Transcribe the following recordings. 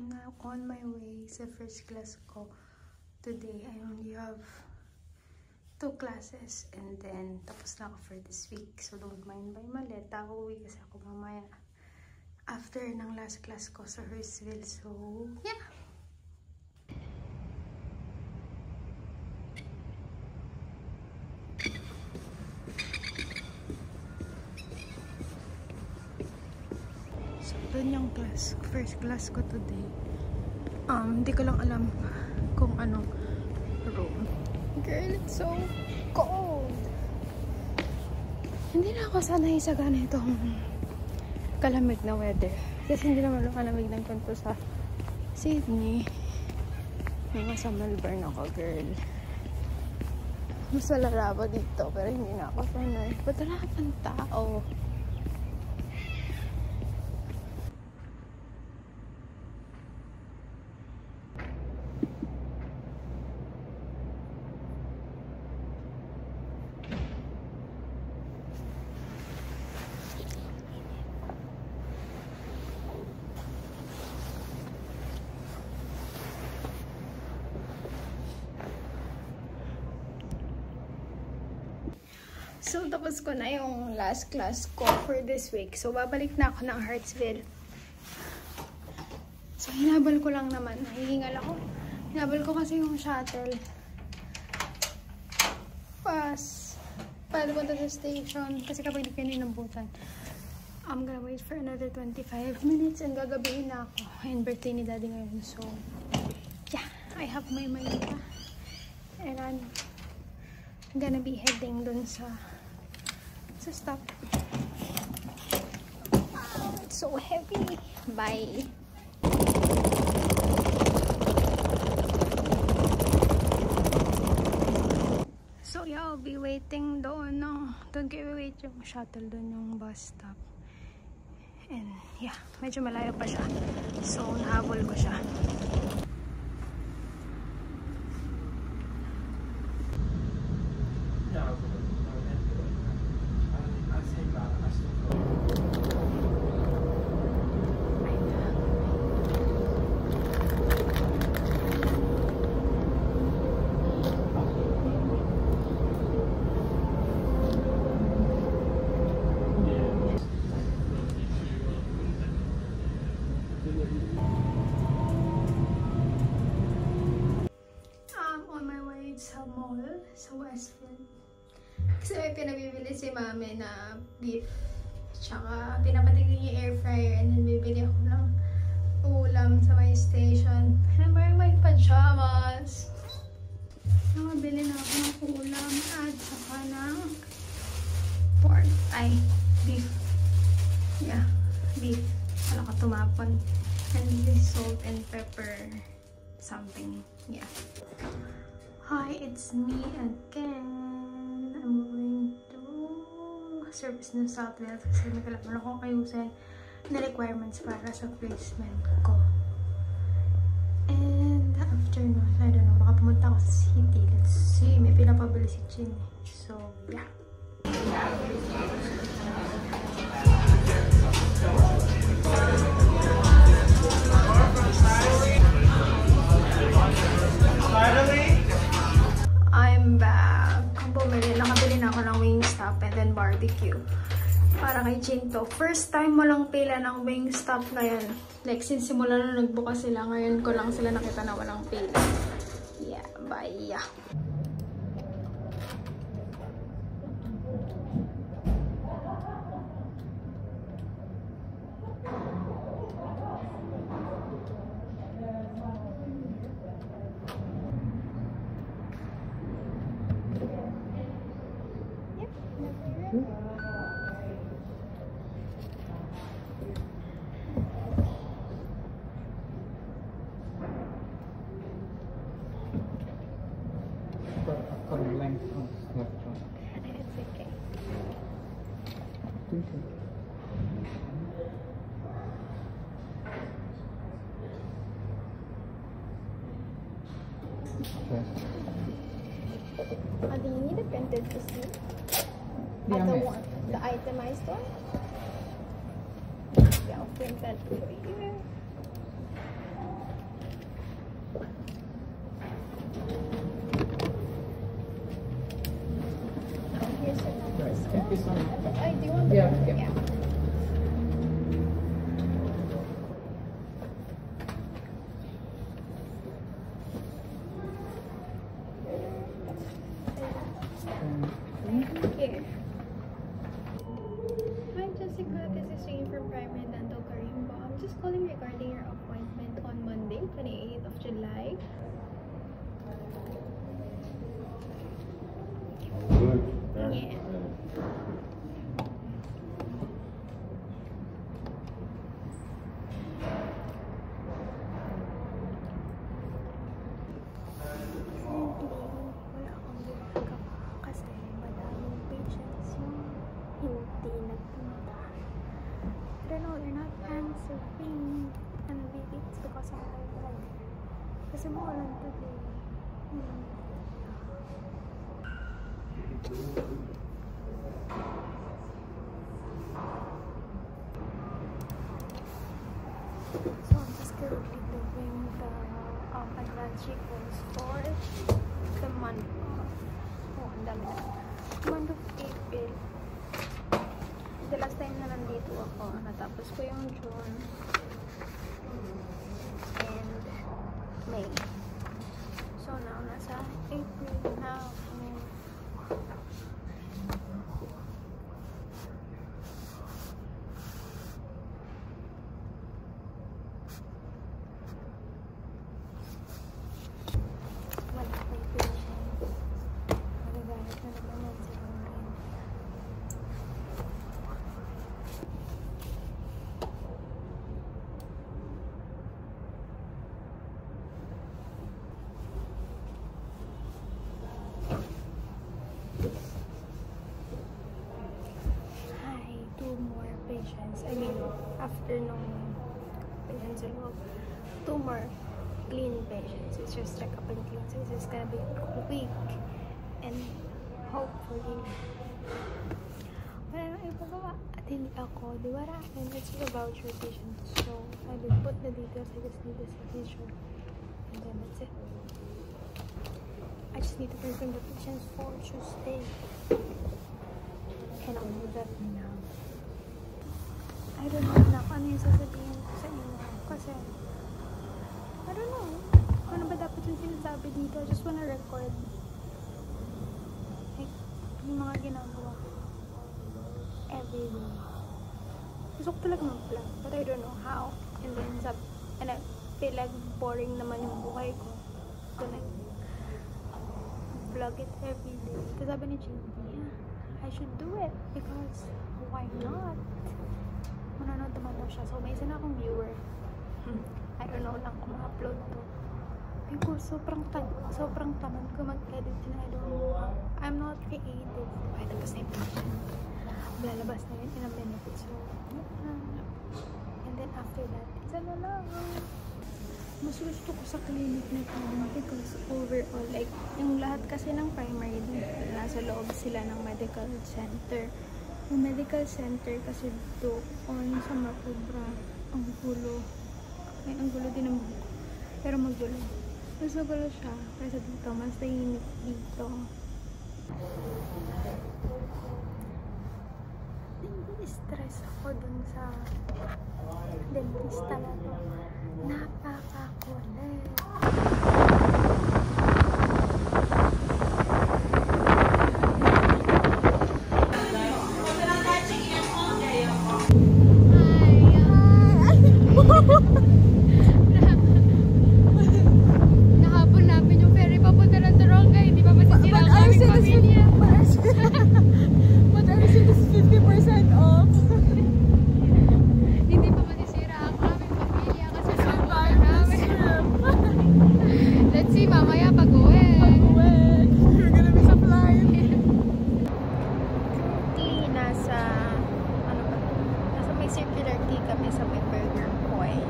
I'm now on my way sa first class ko. Today, I only have 2 classes and then tapos na ako for this week. So, don't mind my maleta. Uuwi kasi ako mamaya after ng last class ko sa Hurstville. So, yeah. So, dun yung class. First class ko today. Hindi ko lang alam kung anong room. Girl, it's so cold. Hindi na ako sanay sa ganitong kalamig na weather. Kasi hindi naman kalamig ng kanto sa Sydney. Mga sa Melbourne ako, girl. Mas malala pa dito, pero hindi na ako sanay. Ba't wala ka pang tao? So, tapos ko na yung last class ko for this week. So, babalik na ako ng Hurstville. So, hinabal ko lang naman. Hihingal ako. Hinabal ko kasi yung shuttle. Para punta sa station. Kasi kapag di ka nilambutan, I'm gonna wait for another 25 minutes and gagabihin na ako. And birthday ni daddy ngayon. So, yeah. I have my maleta. And I'm gonna be heading dun sa stop. Wow, it's so heavy. Bye. So yeah, I'll be waiting doon. No, doon kayo wait yung shuttle doon yung bus stop. And yeah, medyo malayo pa siya. So nahabol ko siya. On my way sa mall sa Westfield. Kasi may pinabibili si mami na beef. Tsaka pinapatigil yung air fryer and then bibili ako ng ulam sa my station. And I'm wearing my pajamas. Nakabili na ako ng ulam at saka ng pork. Ay, beef. Yeah, beef. Wala ka tumapon. And this salt and pepper something. Yeah. Hi, it's me again. I'm going to Service New South Wales kasi nagkalaman ako ayusin na requirements para sa placement ko. And after no, I don't know, baka pumunta ako sa city. Let's see, may pinapabili si Chin. So, yeah. I'm back. Nakabili na ako ng Wingstop and then barbecue. Para kay Chinto. First time mo lang pila ng Wingstop ngayon. Like, since simula na nagbukas sila, ngayon ko lang sila nakita na walang pila. Yeah, bye. It's okay. Do you need a printed receipt? The itemized one? Yeah, I'll print that for you. pasok tayo. Kasi maulan today. So I'm just currently doing the advanced course for the month of April. The last time na nandito ako, natapos ko yung June and May. So now, nasa April na ako. Wala akong patience. Magagalit na naman yan sa mga. I mean, after nung patients sa loob, 2 more clean patients. It's just check up and clean. So it's gonna be quick and hopefully wala nang ibagawa at hindi ako diwarahin. It's a voucher patient, so I will put the details. I just need the signature and then that's it. I just need to confirm the patients for Tuesday and I'll do that now. I don't know na kung ano yung sasabihin ko sa inyo kasi I don't know ano ba dapat yung sinasabi dito. I just wanna record like yung mga ginagawa every day. Gusto ko talaga mag-vlog but I don't know how and I feel like boring naman yung buhay ko so like vlog it every day. Kasi sabi ni Chindy, I should do it because why not? Manonood naman daw siya. So, may isa na akong viewer. I don't know lang kung ma-upload to. Because sobrang tamad ko mag-edit and I don't know how. I'm not creative. Ay, tapos na yung patient. Lalabas na yun in a minute. So, and then after that, isa na lang. Mas gusto ko sa clinic na ito because overall, like, yung lahat kasi ng primary nasa loob sila ng medical center. Yung medical center kasi doon sa Mapobra, ang gulo. Ay, ang gulo din ng buko. Pero magulo. Mas magulo siya. Kasi dito, mas tahimik dito. Stress ako dun sa dentista na to. Napakakulit. Nahabol namin yung ferry papunta ng Taronga. Hindi pa masisira ang aming pamilya. But I see this 50% off. Hindi pa masisira ang aming pamilya kasi nahabol namin. Let's see, mamaya pag-uwi. You're gonna miss a flight. Nasa may circular key kami sa may Burger Point.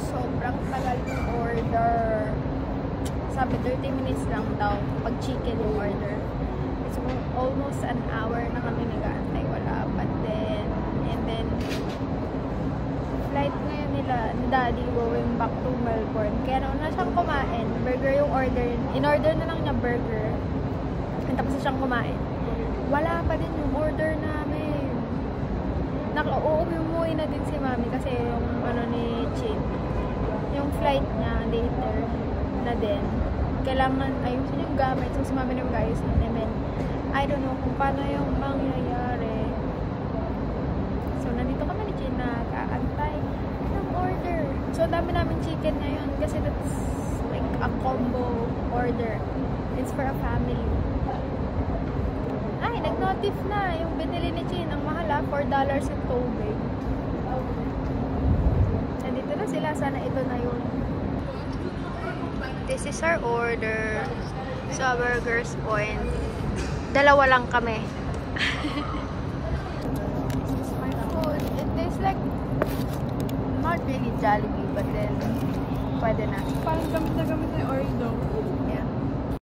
Sobrang tagal yung order. Sabi 30 minutes lang daw pag chicken yung order. It's almost an hour na kami nag-aantay. Wala. But then, and then flight ngayon nila ni Daddy going back to Melbourne. Kaya nauna siyang kumain. Burger yung order. In-order na lang niya burger. And tapos na siyang kumain. Wala pa din yung order namin. Umuwi na din si Mami kasi yung ni Chin. Yung flight niya later na din. Kailangan ayusin yung gamit. So si Mami na mag-ayos na. And then, I don't know kung paano yung mangyayari. So, nandito kami ni Chin na kaantay ng order. So, dami namin chicken ngayon kasi that's like a combo order. It's for a family. Ay, nag-notif na yung binili ni Chin. Ang mahal $4 yung tubig. Nandito na sila. Sana ito na yun. This is our order sa Burgers Point. Dalawa lang kami. This is my food. It tastes like not really Jollibee, but then, pwede na. Parang gamit na yung Oreo.